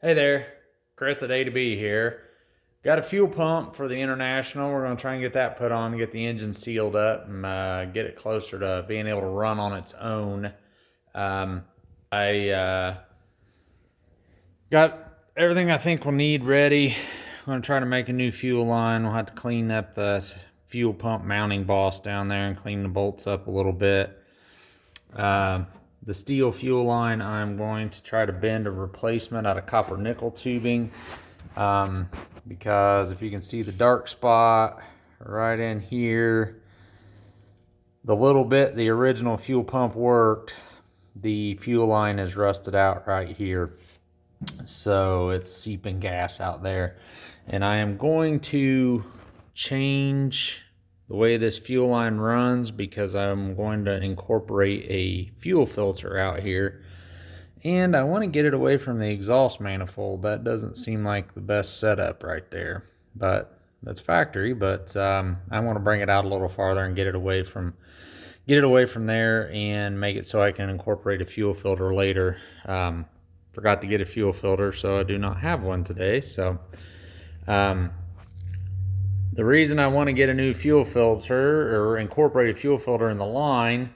Hey there, Chris at A to B here. Got a fuel pump for the International. We're going to try and get that put on, get the engine sealed up, and get it closer to being able to run on its own. I got everything I think we'll need ready. I'm going to try to make a new fuel line. We'll have to clean up the fuel pump mounting boss down there and clean the bolts up a little bit. The steel fuel line, I'm going to try to bend a replacement out of copper nickel tubing, because if you can see the dark spot right in here, the little bit the original fuel pump worked, the fuel line is rusted out right here, so it's seeping gas out there. And I am going to change the way this fuel line runs because I'm going to incorporate a fuel filter out here, and I want to get it away from the exhaust manifold. That doesn't seem like the best setup right there, but that's factory. But I want to bring it out a little farther and get it away from there and make it so I can incorporate a fuel filter later. Forgot to get a fuel filter, so I do not have one today. So the reason I want to get a new fuel filter or incorporate a fuel filter in the line,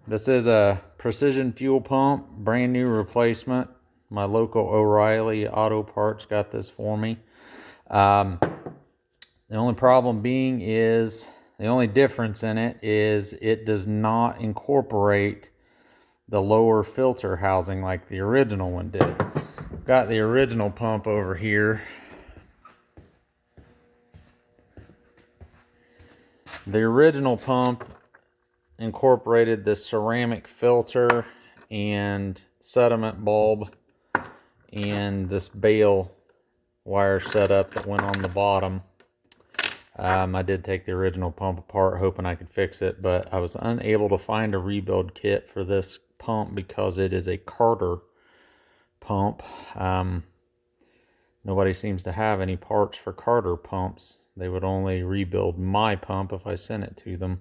this is a precision fuel pump, brand new replacement. My local O'Reilly Auto Parts got this for me. The only problem being is, the only difference in it is it does not incorporate the lower filter housing like the original one did. Got the original pump over here. The original pump incorporated this ceramic filter and sediment bulb and this bale wire setup that went on the bottom. I did take the original pump apart hoping I could fix it, but I was unable to find a rebuild kit for this pump because it is a Carter pump. Nobody seems to have any parts for Carter pumps. They would only rebuild my pump if I sent it to them.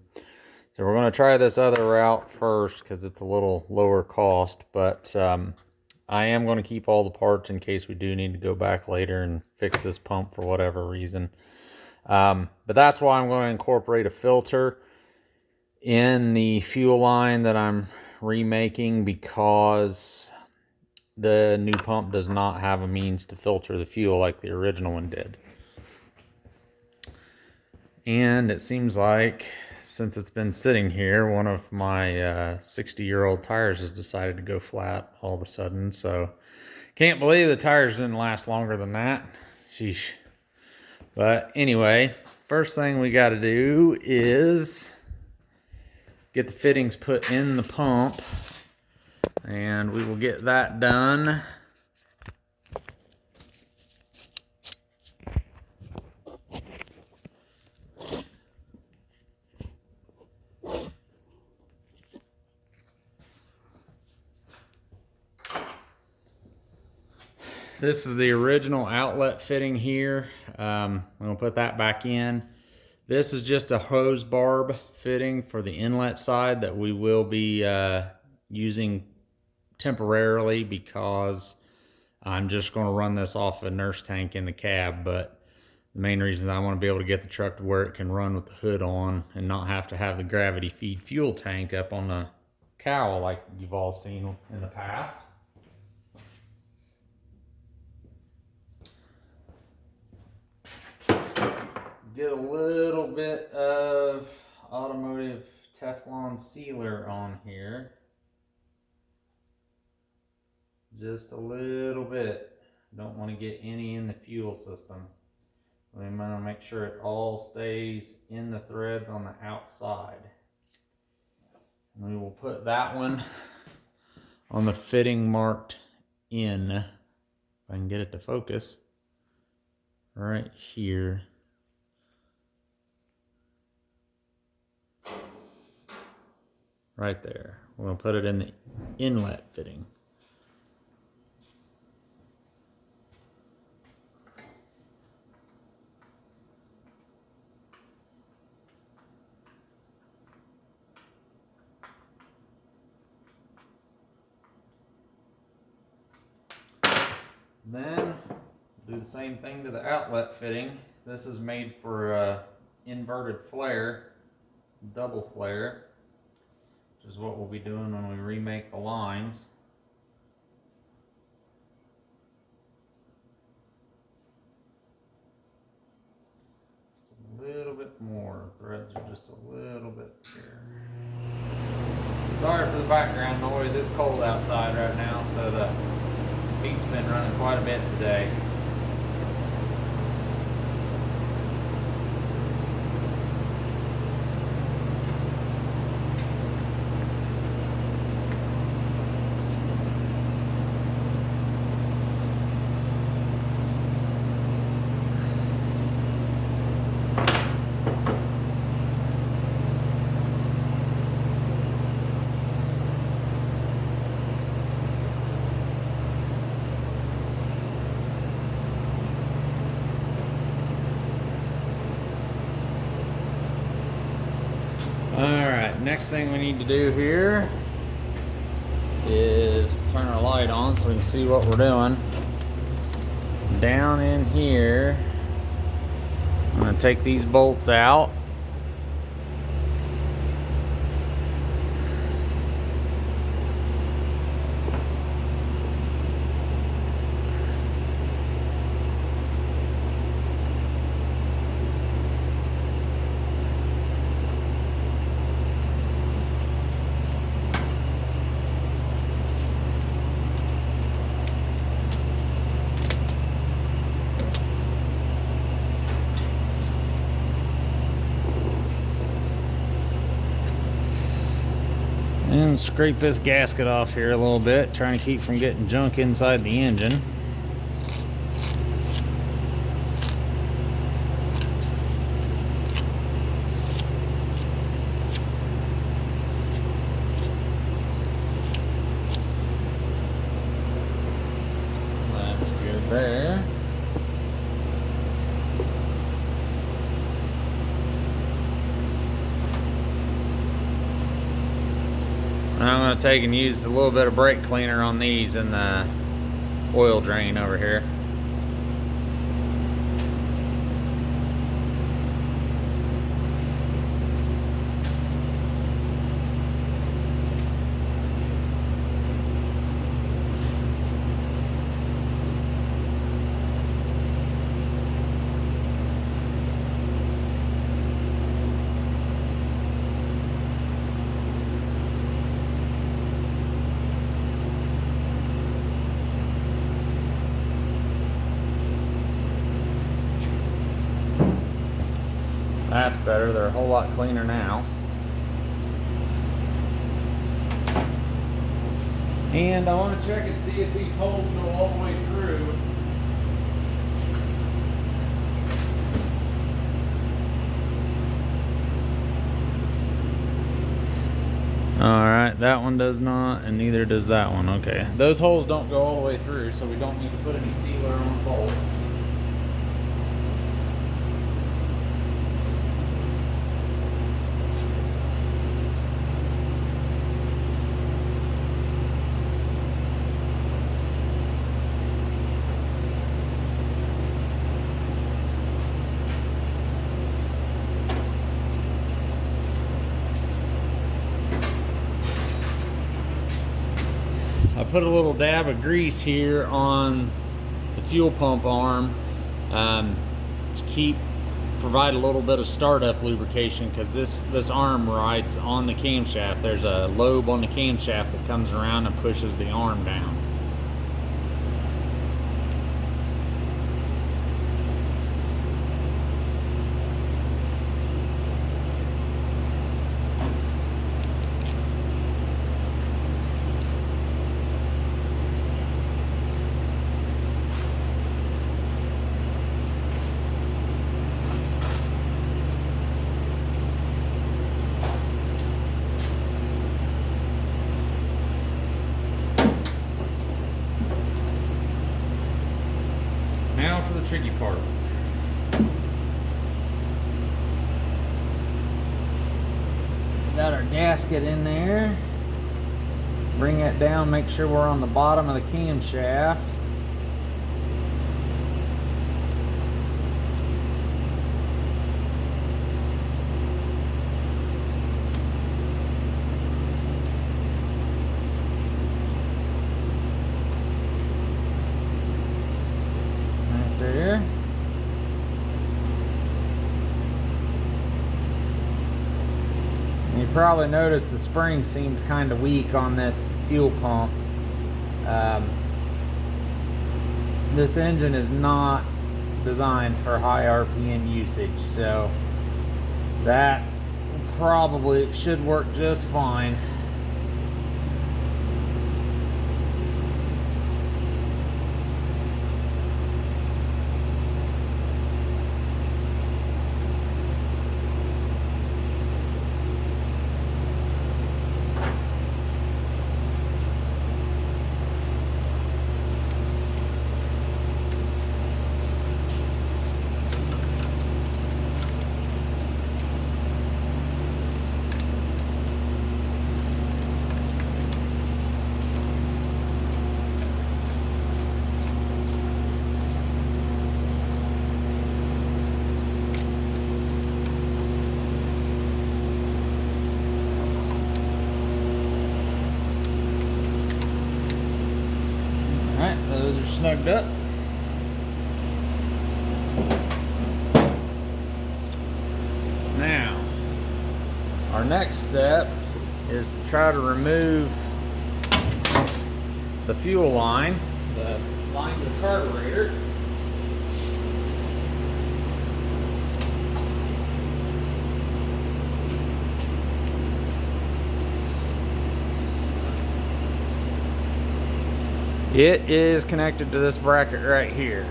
So we're going to try this other route first because it's a little lower cost, but I am going to keep all the parts in case we do need to go back later and fix this pump for whatever reason. But that's why I'm going to incorporate a filter in the fuel line that I'm remaking, because the new pump does not have a means to filter the fuel like the original one did. And it seems like, since it's been sitting here, one of my 60-year-old tires has decided to go flat all of a sudden. So can't believe the tires didn't last longer than that. Sheesh. But anyway, first thing we got to do is get the fittings put in the pump, and we will get that done. This is the original outlet fitting here. I'm going to put that back in. This is just a hose barb fitting for the inlet side that we will be using temporarily, because I'm just going to run this off a nurse tank in the cab. But the main reason is I want to be able to get the truck to where it can run with the hood on and not have to have the gravity feed fuel tank up on the cowl like you've all seen in the past. Get a little bit of automotive Teflon sealer on here. Just a little bit. Don't want to get any in the fuel system. We want to make sure it all stays in the threads on the outside. And we will put that one on the fitting marked in. If I can get it to focus. Right here. Right there. We're going to put it in the inlet fitting. Then do the same thing to the outlet fitting. This is made for inverted flare, double flare, which is what we'll be doing when we remake the lines. Just a little bit more. Threads are just a little bit here. Sorry for the background noise. It's cold outside right now, so the heat's been running quite a bit today. Alright, next thing we need to do here is turn our light on so we can see what we're doing. Down in here, I'm going to take these bolts out. And scrape this gasket off here a little bit, trying to keep from getting junk inside the engine. That's good there. I'm going to take and use a little bit of brake cleaner on these in the oil drain over here. That's better, they're a whole lot cleaner now. And I want to check and see if these holes go all the way through. Alright, that one does not, and neither does that one. Okay, those holes don't go all the way through, so we don't need to put any sealer on bolts. I put a little dab of grease here on the fuel pump arm to provide a little bit of startup lubrication, because this arm rides on the camshaft. There's a lobe on the camshaft that comes around and pushes the arm down. Now for the tricky part. Got our gasket in there. Bring that down, make sure we're on the bottom of the camshaft. probably noticed the spring seemed kind of weak on this fuel pump. This engine is not designed for high RPM usage, so that probably should work just fine. Those are snugged up. Now, our next step is to try to remove the fuel line, the line to the carburetor. It is connected to this bracket right here.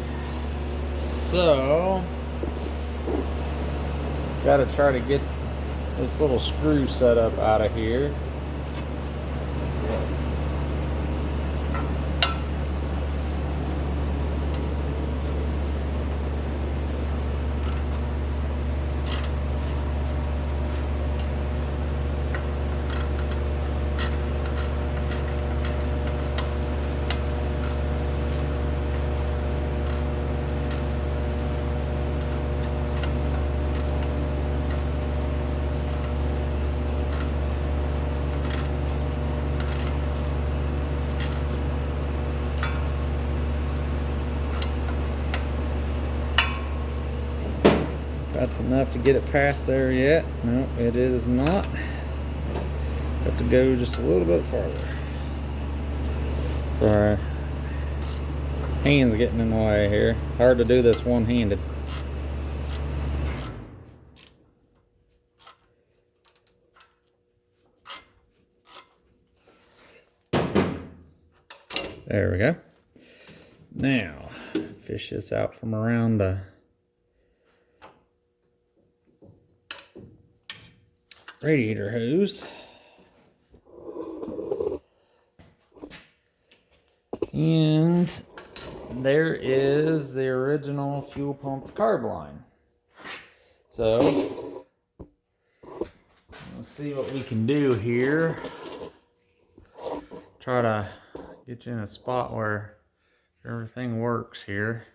So, got to try to get this little screw set up out of here. That's enough to get it past there yet. No, it is not. Have to go just a little bit farther. Sorry. Hands getting in the way here. Hard to do this one-handed. There we go. Now, fish this out from around the radiator hose. And there is the original fuel pump carb line. So, let's see what we can do here. Try to get you in a spot where everything works here.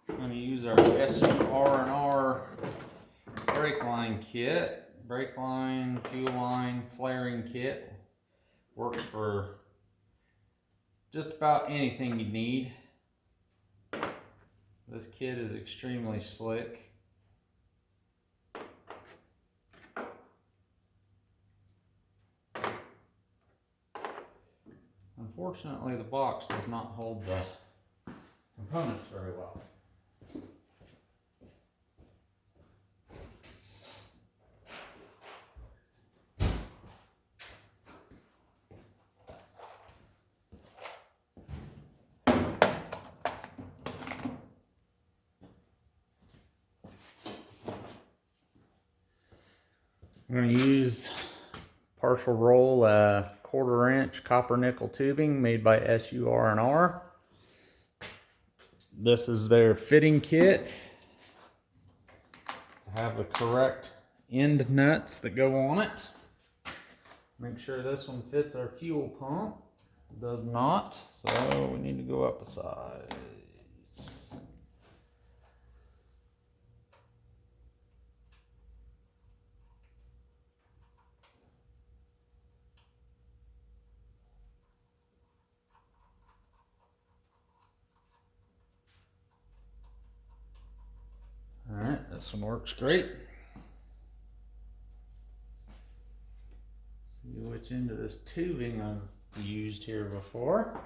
I'm going to use our SUR&R brake line kit. Brake line, fuel line, flaring kit. Works for just about anything you need. This kit is extremely slick. Unfortunately, the box does not hold the components very well. I'm going to use partial roll 1/4 inch copper nickel tubing made by SUR&R. This is their fitting kit to have the correct end nuts that go on it. Make sure this one fits our fuel pump. It does not, so we need to go up a size. This one works great. See which end of this tubing I've used here before.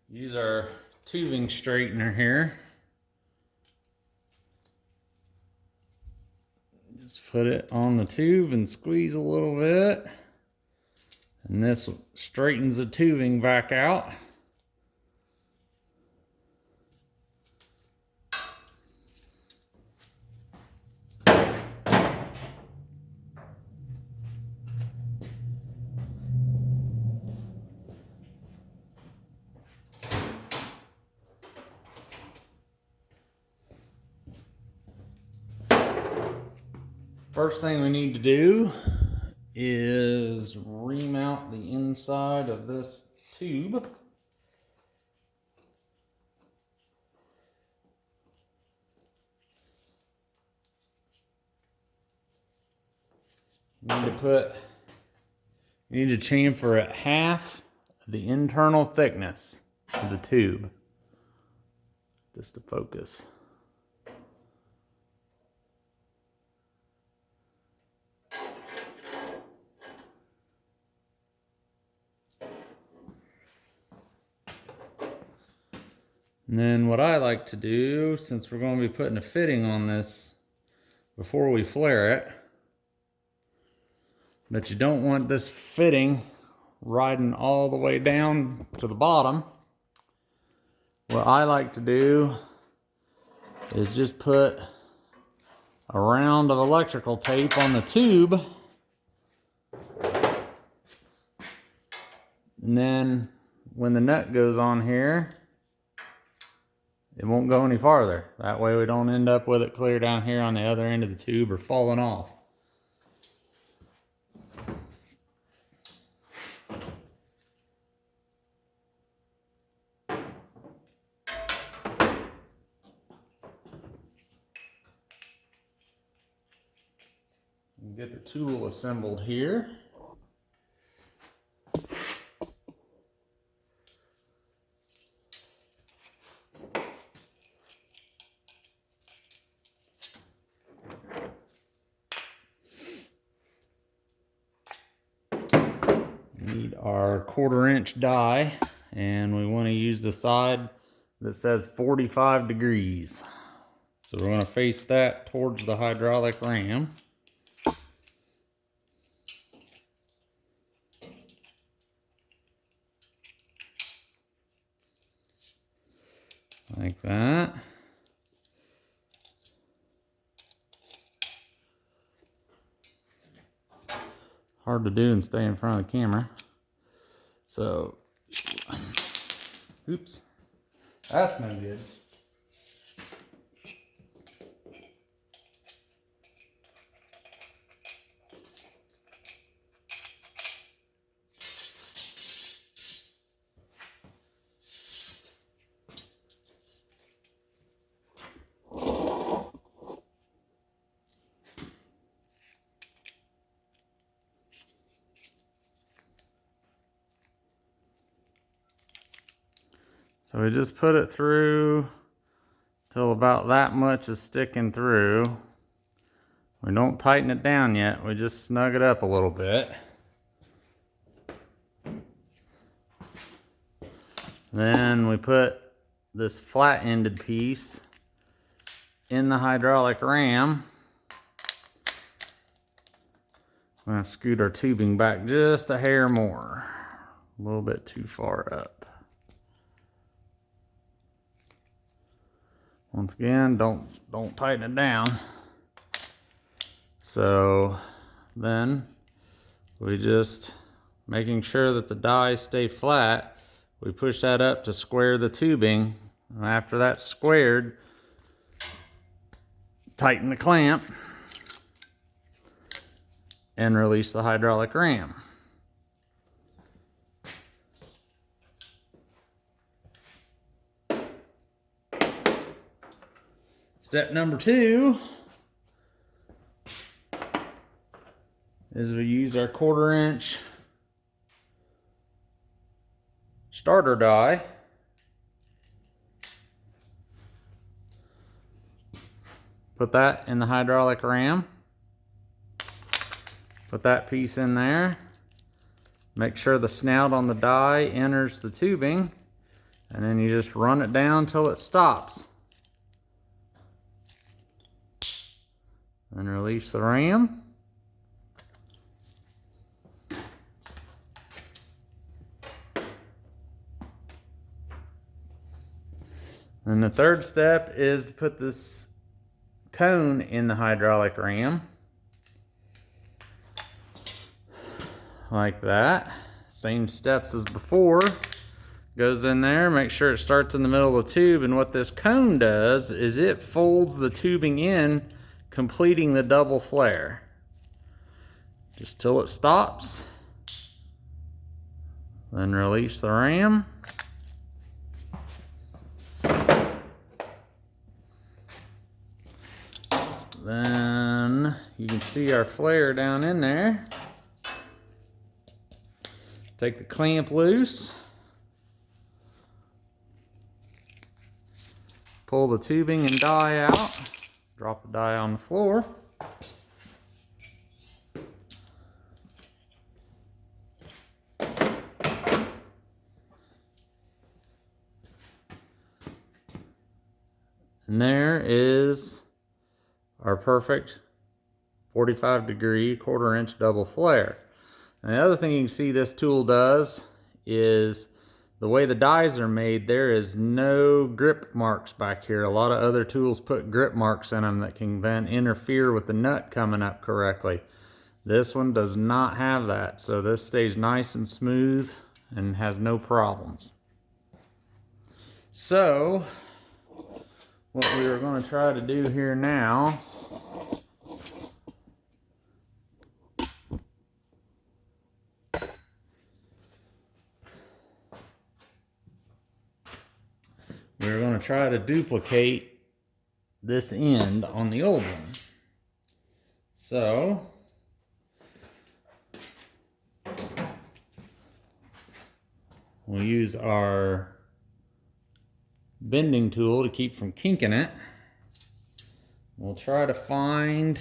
Use our tubing straightener here. Just put it on the tube and squeeze a little bit. And this straightens the tubing back out. First thing we need to do is remount the inside of this tube. You need to chamfer at half the internal thickness of the tube, just to focus. And then what I like to do, since we're going to be putting a fitting on this before we flare it, but you don't want this fitting riding all the way down to the bottom, what I like to do is just put a round of electrical tape on the tube, and then when the nut goes on here, it won't go any farther. That way we don't end up with it clear down here on the other end of the tube or falling off. Get the tool assembled here. Need our 1/4 inch die, and we want to use the side that says 45 degrees. So we're going to face that towards the hydraulic ram. Like that. Hard to do and stay in front of the camera. So, oops, that's no good. So we just put it through till about that much is sticking through. We don't tighten it down yet, we just snug it up a little bit. Then we put this flat-ended piece in the hydraulic ram. I'm going to scoot our tubing back just a hair more, a little bit too far up. Once again, don't tighten it down. So then we just, making sure that the dies stay flat, we push that up to square the tubing. And after that's squared, tighten the clamp and release the hydraulic ram. Step number 2 is we use our 1/4 inch starter die. Put that in the hydraulic ram. Put that piece in there. Make sure the snout on the die enters the tubing, and then you just run it down till it stops. Then release the ram. And the 3rd step is to put this cone in the hydraulic ram. Like that. Same steps as before. Goes in there, make sure it starts in the middle of the tube, and what this cone does is it folds the tubing in, completing the double flare. Just till it stops. Then release the ram. Then you can see our flare down in there. Take the clamp loose. Pull the tubing and die out. Drop the die on the floor. And there is our perfect 45-degree 1/4 inch double flare. And the other thing you can see this tool does is the way the dies are made, there is no grip marks back here. A lot of other tools put grip marks in them that can then interfere with the nut coming up correctly. This one does not have that, so this stays nice and smooth and has no problems. So what we are going to try to do here now we're going to try to duplicate this end on the old one. So we'll use our bending tool to keep from kinking it. We'll try to find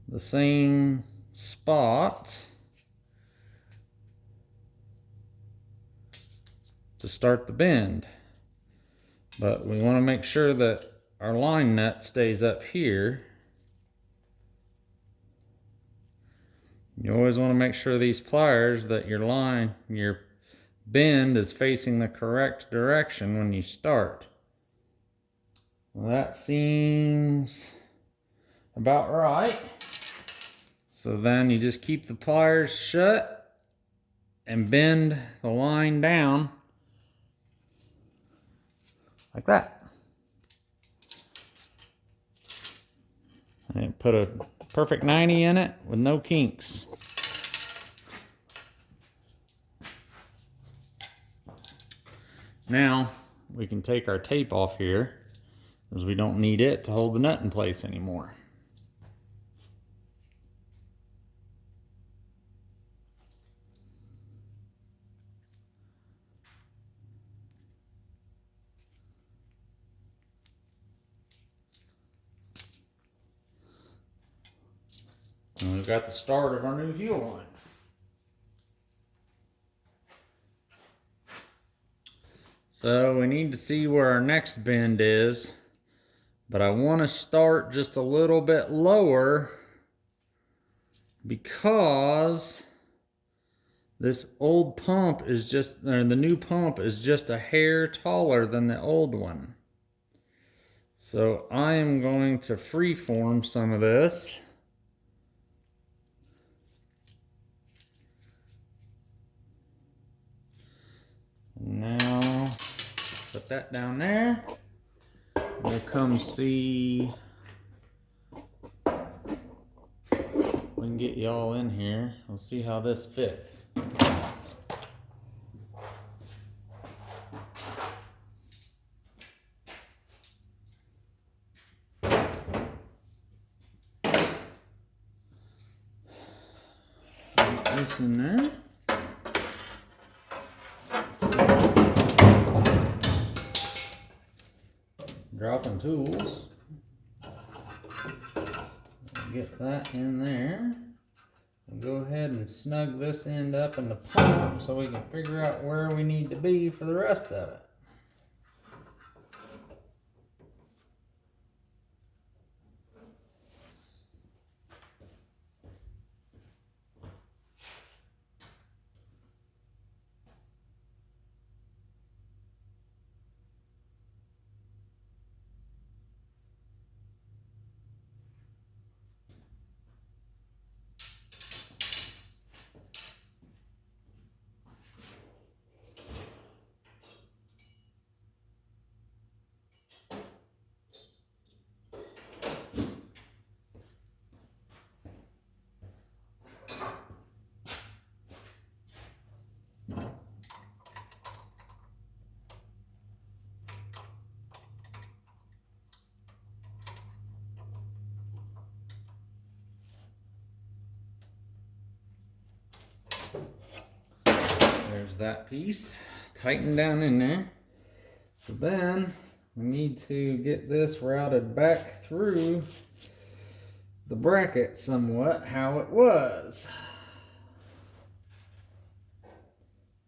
the same spot to start the bend, but we want to make sure that our line nut stays up here. You always want to make sure these pliers that your bend is facing the correct direction when you start. Well, that seems about right. So then you just keep the pliers shut and bend the line down like that. And put a perfect 90 in it with no kinks. Now we can take our tape off here, because we don't need it to hold the nut in place anymore. And we've got the start of our new fuel line. So we need to see where our next bend is, but I want to start just a little bit lower because this old pump is the new pump is just a hair taller than the old one. So I am going to freeform some of this. Now put that down there. We'll come see. We can get y'all in here. We'll see how this fits. this in there. Dropping tools. Get that in there. We'll go ahead and snug this end up in the pump so we can figure out where we need to be for the rest of it. There's that piece tightened down in there. So then we need to get this routed back through the bracket somewhat how it was,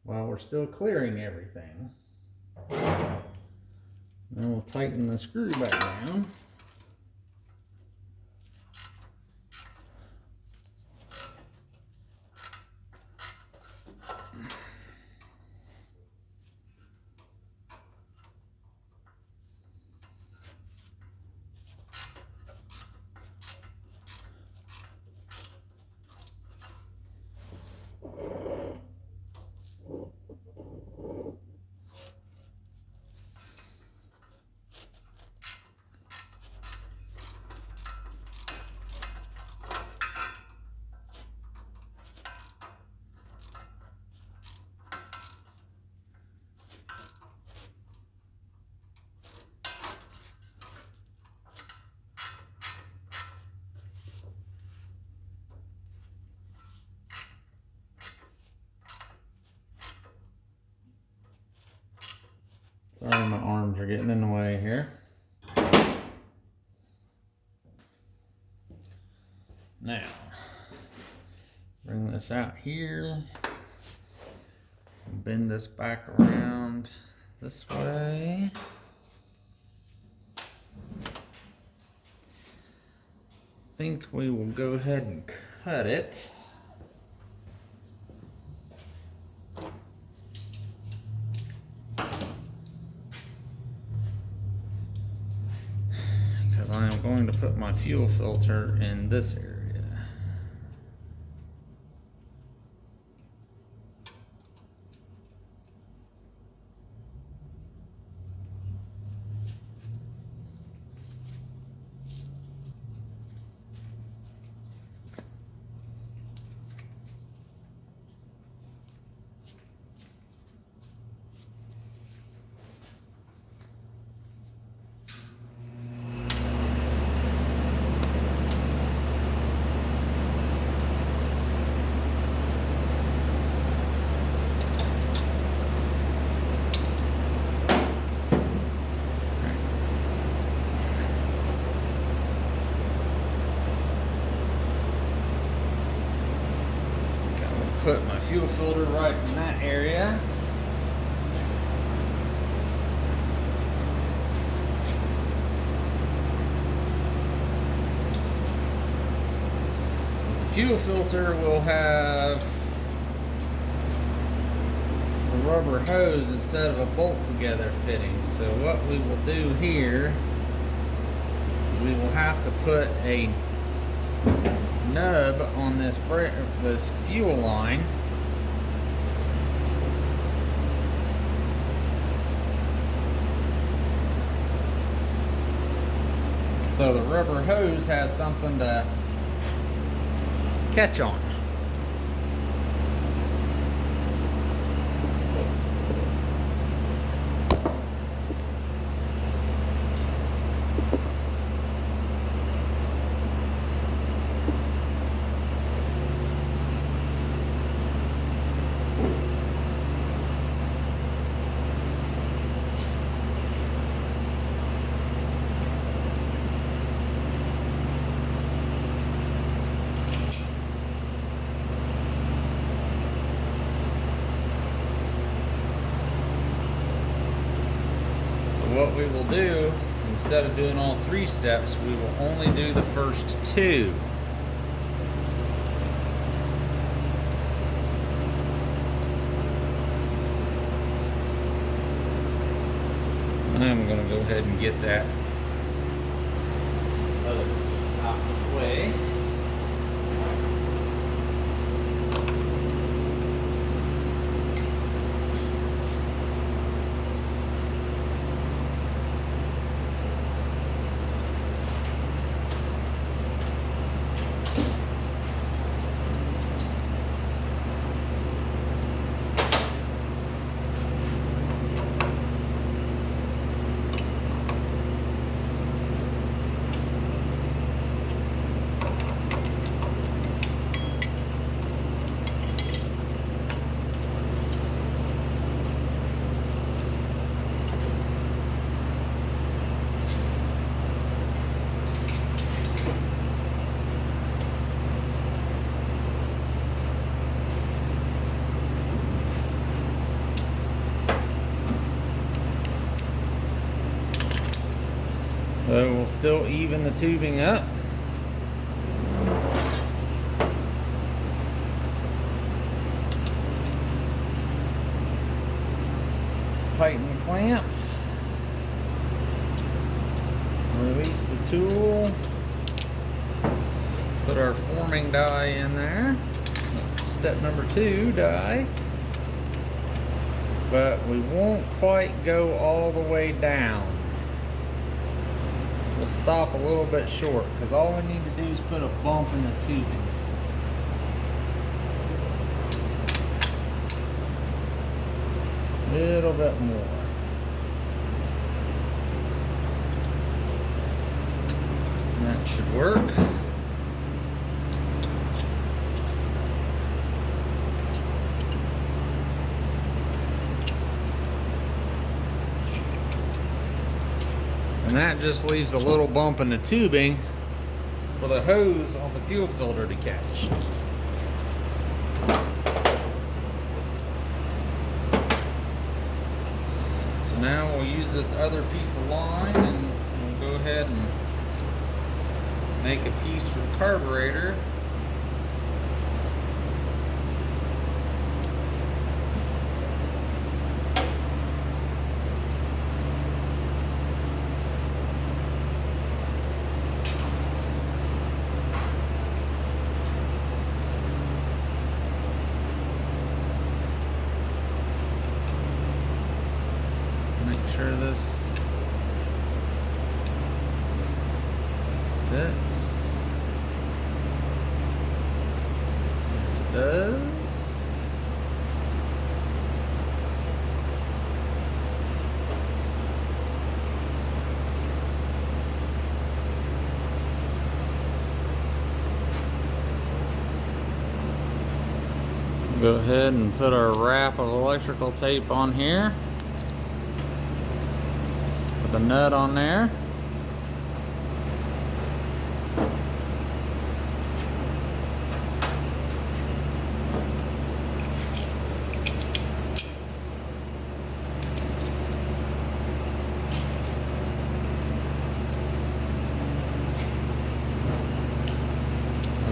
while we're still clearing everything. Then we'll tighten the screw back down. Sorry, my arms are getting in the way here. Now, bring this out here. Bend this back around this way. I think we will go ahead and cut it. I am going to put my fuel filter in this area. Put my fuel filter right in that area. With the fuel filter, we'll have a rubber hose instead of a bolt together fitting. So what we will do here, we will have to put a nub on this fuel line. So the rubber hose has something to catch on. what we will do, instead of doing all 3 steps, we will only do the first 2. I'm going to go ahead and get that other piece out of the way. So we'll still even the tubing up. Tighten the clamp. Release the tool. Put our forming die in there. Step number 2, die. But we won't quite go all the way down. We'll stop a little bit short, because all we need to do is put a bump in the tubing. A little bit more. And that should work. And that just leaves a little bump in the tubing for the hose on the fuel filter to catch. So now we'll use this other piece of line and we'll go ahead and make a piece for the carburetor. Sure this fits. Yes, it does. Go ahead and put our wrap of electrical tape on here. The nut on there.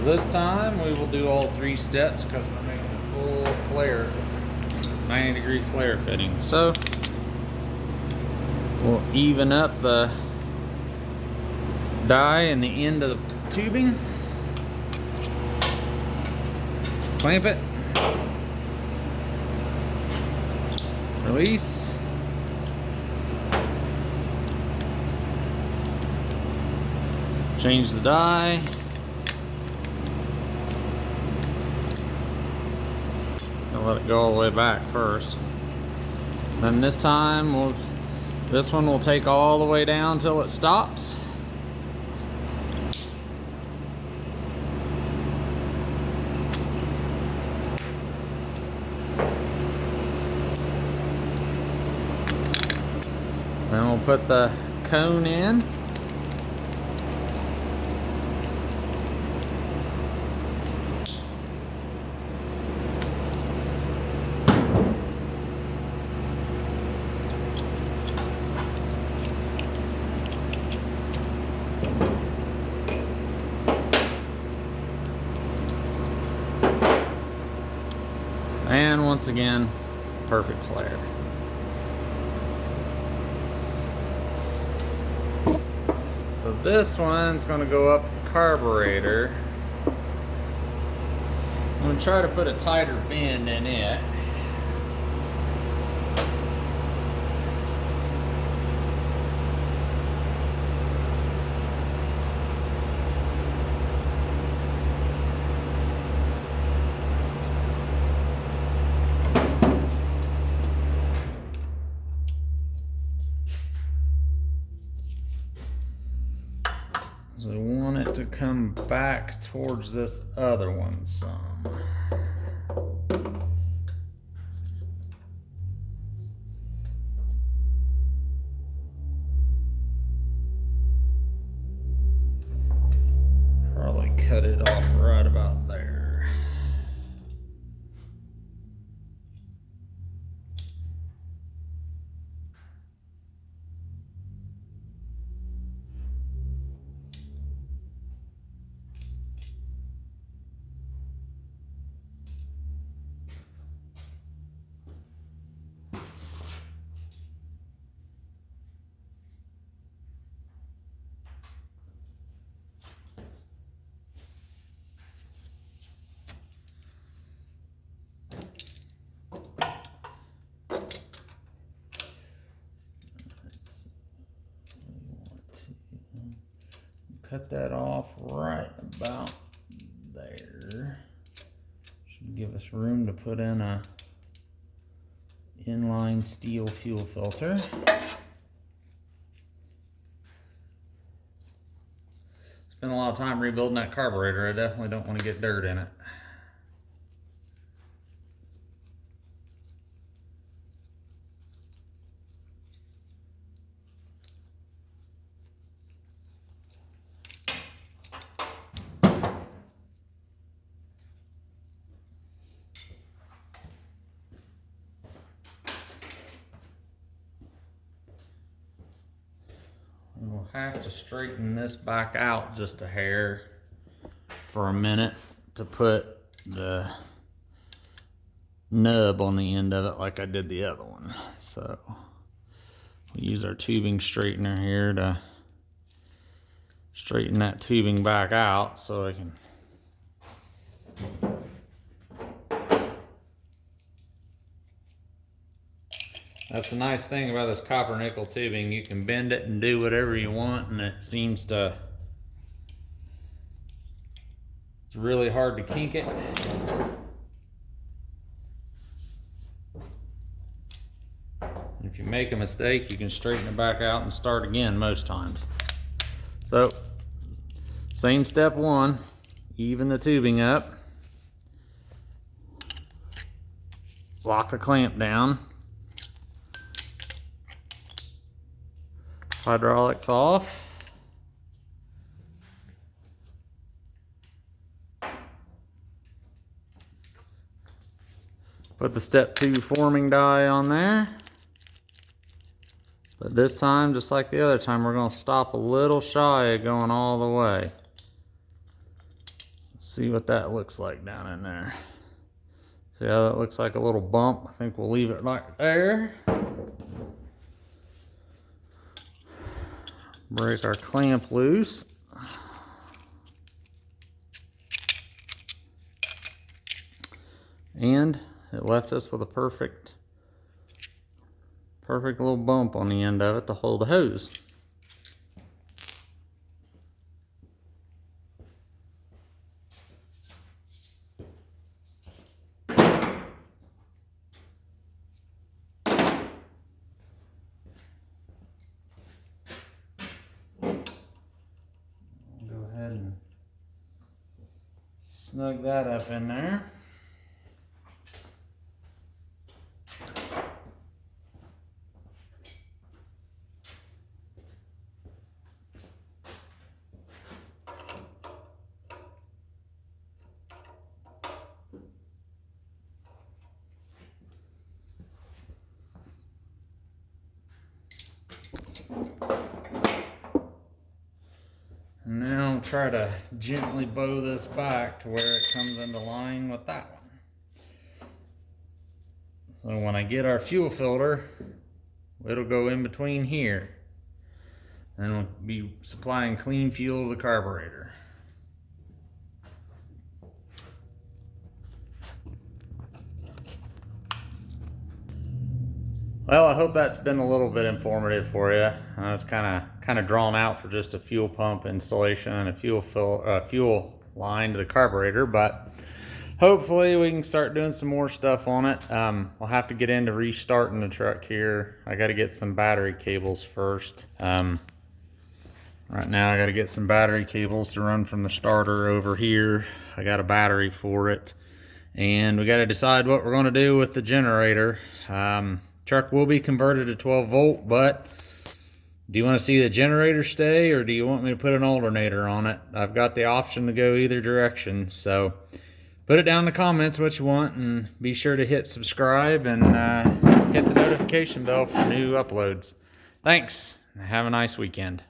This time we will do all 3 steps because we're making a full flare, 90-degree flare fitting. So we'll even up the die in the end of the tubing. Clamp it. Release. Change the die. I'll let it go all the way back first. Then this time this one will take all the way down till it stops. Then we'll put the cone in. And once again, perfect flare. So this one's gonna go up the carburetor. I'm gonna try to put a tighter bend in it. So we want it to come back towards this other one some. Probably cut it off right about there. Cut that off right about there. Should give us room to put in a inline steel fuel filter. Spent a lot of time rebuilding that carburetor. I definitely don't want to get dirt in it. We'll have to straighten this back out just a hair for a minute to put the nub on the end of it like I did the other one. So we use our tubing straightener here to straighten that tubing back out so I can That's the nice thing about this copper nickel tubing. You can bend it and do whatever you want, and it seems to, it's really hard to kink it. If you make a mistake, you can straighten it back out and start again most times. So, same step one, even the tubing up. Lock the clamp down. Hydraulics off. Put the step 2 forming die on there. But this time, just like the other time, we're going to stop a little shy of going all the way. Let's see what that looks like down in there. See how that looks like a little bump? I think we'll leave it like there. Break our clamp loose. And it left us with a perfect little bump on the end of it to hold the hose. Snug that up in there. And now try to gently bow this back to where it comes into line with that one. So when I get our fuel filter, it'll go in between here. And we'll be supplying clean fuel to the carburetor. Well, I hope that's been a little bit informative for you. I was kind of drawn out for just a fuel pump installation and a fuel line to the carburetor, but hopefully we can start doing some more stuff on it. We'll have to get into restarting the truck here. I got to get some battery cables first. Right now I got to get some battery cables to run from the starter over here. I got a battery for it, and we got to decide what we're going to do with the generator. Truck will be converted to 12 volt, but do you want to see the generator stay, or do you want me to put an alternator on it? I've got the option to go either direction, so put it down in the comments what you want, and be sure to hit subscribe and hit the notification bell for new uploads. Thanks, and have a nice weekend.